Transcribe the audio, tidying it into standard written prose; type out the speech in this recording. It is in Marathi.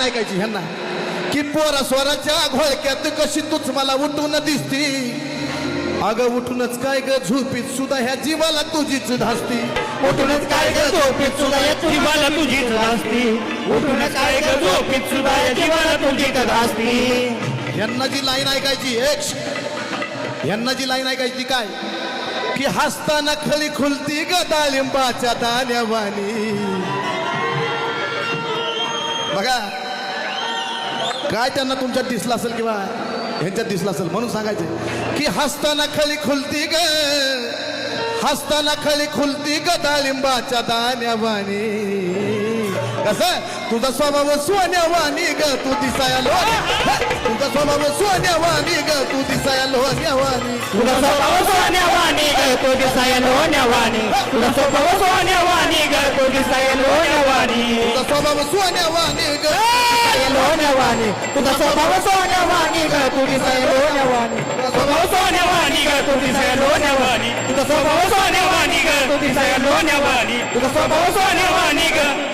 ऐकायची ह्यांना की पोरा स्वराच्या घोळक्यात कशी तूच मला उठून दिसती. अगं उठूनच काय ग झोपीत सुद्धा ह्या जीवाला तुझीच धासती. उठूनच काय ग झोपीत सुद्धा या जीवाला तुझीच धासती. उठूनच काय ग झोपीत सुद्धा या जीवाला तुझीच धासती. यांना जी लाईन ऐकायची यांना जी लाईन ऐकायची काय की हसताना खळी खुलती ग डाळिंबाच्या दाण्यावानी. बघा काय त्यांना तुमच्यात दिसलं असेल किंवा ह्यांच्यात दिसलं असेल म्हणून सांगायचं की हसताना खळी खुलती ग, हसताना खळी खुलती ग डाळिंबाच्या दाण्यावानी. कसं तुझा स्वभाव सोन्यावानी ग तू दिसाया तुझा स्वभाव सोन्यावानी ग तू दिसाया लोण्यावानी. तुझा स्वभाव सोन्यावानी ग तू दिसाया लोण्यावानी. तुझा स्वभाव सोन्यावानी ग तू दिसाया लोण्यावानी. तुझा स्वभाव सोन्यावानी ग लोण्यावानी. तुझा स्वभाव सोन्यावानी ग तू दिसाया लोण्यावानी. स्वभाव सोन्यावानी ग तू दिसाया लोण्यावानी. तुझा स्वभाव सोन्यावानी ग तू दिसाया लोण्यावानी. तुझा स्वभाव सोन्यावानी ग